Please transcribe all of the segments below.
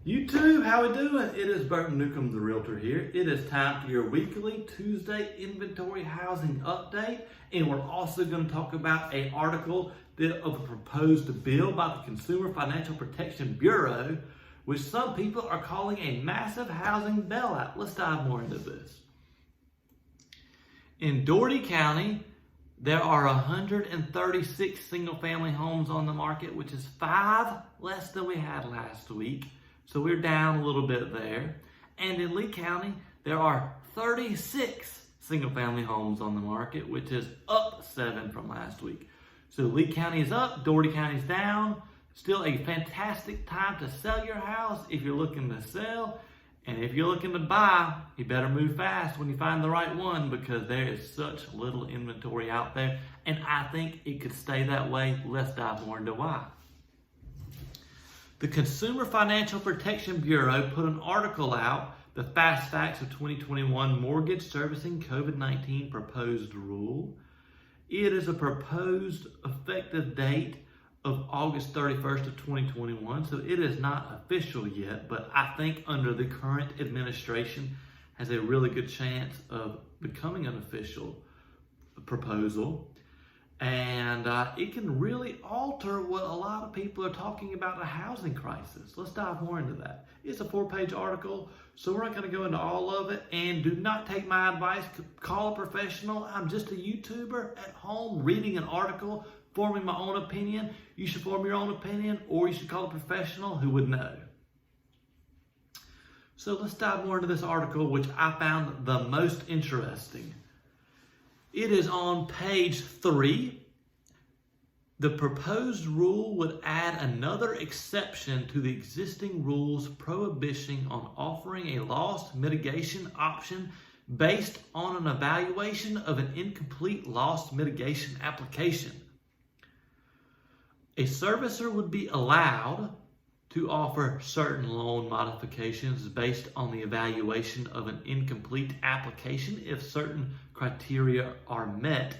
YouTube, how we doing? It is Burton Newcomb, the Realtor here. It is time for your weekly Tuesday inventory housing update, and we're also going to talk about an article of a proposed bill by the Consumer Financial Protection Bureau, which some people are calling a massive housing bailout. Let's dive more into this. In Dougherty County, there are 136 single-family homes on the market, which is 5 less than we had last week. So we're down a little bit there. And in Lee County, there are 36 single-family homes on the market, which is up 7 from last week. So Lee County is up, Dougherty County is down. Still a fantastic time to sell your house if you're looking to sell. And if you're looking to buy, you better move fast when you find the right one, because there is such little inventory out there. And I think it could stay that way. Let's dive more into why. The Consumer Financial Protection Bureau put an article out, The Fast Facts of 2021 Mortgage Servicing COVID-19 Proposed Rule. It is a proposed effective date of August 31st of 2021, so it is not official yet, but I think under the current administration has a really good chance of becoming an official proposal. And it can really alter what a lot of people are talking about, a housing crisis. Let's dive more into that. It's a 4-page article, so we're not going to go into all of it. And do not take my advice. Call a professional. I'm just a YouTuber at home reading an article, forming my own opinion. You should form your own opinion, or you should call a professional who would know. So let's dive more into this article, which I found the most interesting. It is on page 3. The proposed rule would add another exception to the existing rules prohibition on offering a loss mitigation option based on an evaluation of an incomplete loss mitigation application. A servicer would be allowed to offer certain loan modifications based on the evaluation of an incomplete application if certain criteria are met.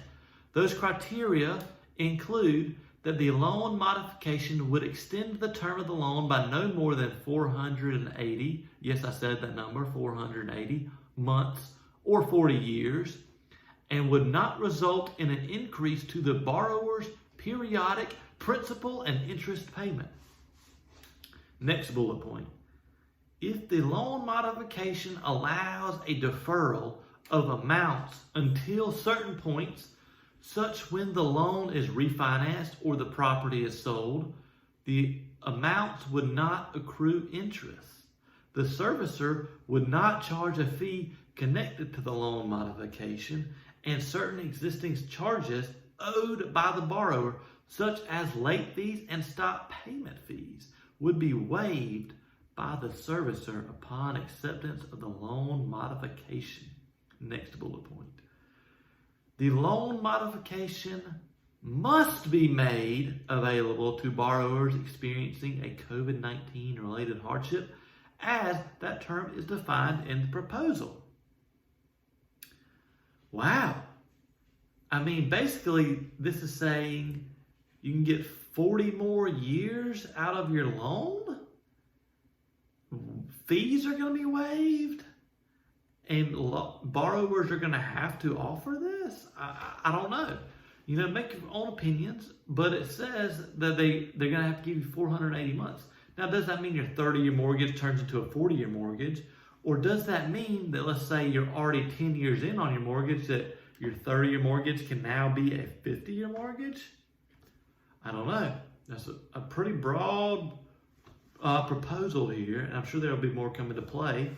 Those criteria include that the loan modification would extend the term of the loan by no more than 480, yes, I said that number, 480 months or 40 years, and would not result in an increase to the borrower's periodic principal and interest payment. Next bullet point. If the loan modification allows a deferral of amounts until certain points, such when the loan is refinanced or the property is sold, the amounts would not accrue interest. The servicer would not charge a fee connected to the loan modification, and certain existing charges owed by the borrower, such as late fees and stop payment fees, would be waived by the servicer upon acceptance of the loan modification. Next bullet point. The loan modification must be made available to borrowers experiencing a COVID-19 related hardship, as that term is defined in the proposal. Wow. I mean, basically, this is saying you can get 40 more years out of your loan? Fees are going to be waived? And borrowers are going to have to offer this? I don't know. You know, make your own opinions, but it says that they're going to have to give you 480 months. Now, does that mean your 30-year mortgage turns into a 40-year mortgage? Or does that mean that, let's say you're already 10 years in on your mortgage, that your 30-year mortgage can now be a 50-year mortgage? I don't know. That's a pretty broad proposal here, and I'm sure there'll be more coming to play.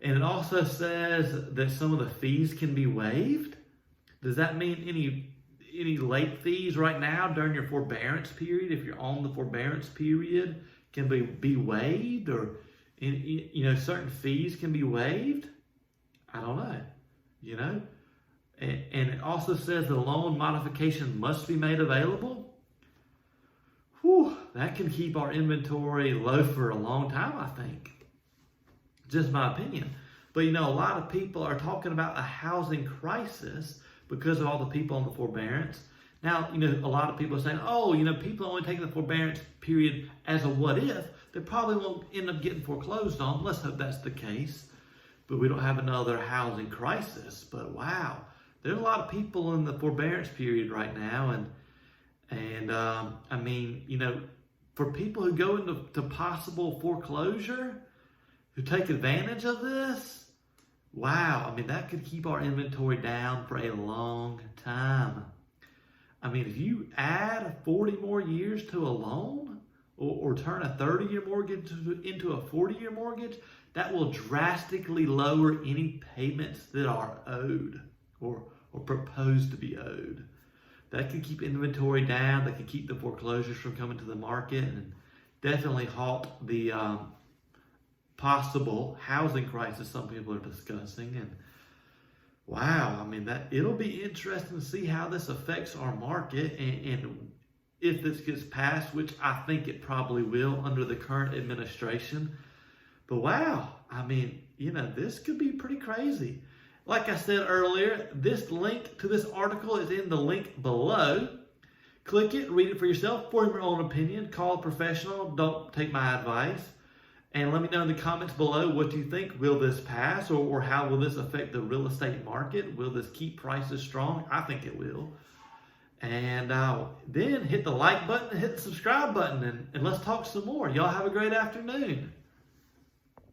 And it also says that some of the fees can be waived. Does that mean any late fees right now during your forbearance period, if you're on the forbearance period, can be waived, or certain fees can be waived? I don't know. And it also says the loan modification must be made available. Whew, that can keep our inventory low for a long time, I think. Just my opinion. But a lot of people are talking about a housing crisis because of all the people on the forbearance. Now, a lot of people are saying, people are only taking the forbearance period as a what if. they probably won't end up getting foreclosed on. Let's hope that's the case. But we don't have another housing crisis. But wow, there's a lot of people in the forbearance period right now. And I mean, you know, for people who go into possible foreclosure, who take advantage of this, wow, I mean, that could keep our inventory down for a long time. I mean, if you add 40 more years to a loan or turn a 30-year mortgage into a 40-year mortgage, that will drastically lower any payments that are owed or proposed to be owed. That can keep inventory down. That can keep the foreclosures from coming to the market and definitely halt the possible housing crisis some people are discussing. And wow, I mean, it'll be interesting to see how this affects our market and if this gets passed, which I think it probably will under the current administration. But wow, I mean, you know, this could be pretty crazy. Like I said earlier, this link to this article is in the link below. Click it, read it for yourself, form your own opinion, call a professional, don't take my advice. And let me know in the comments below, what do you think? Will this pass, or how will this affect the real estate market? Will this keep prices strong? I think it will. And then hit the like button and hit the subscribe button, and let's talk some more. Y'all have a great afternoon.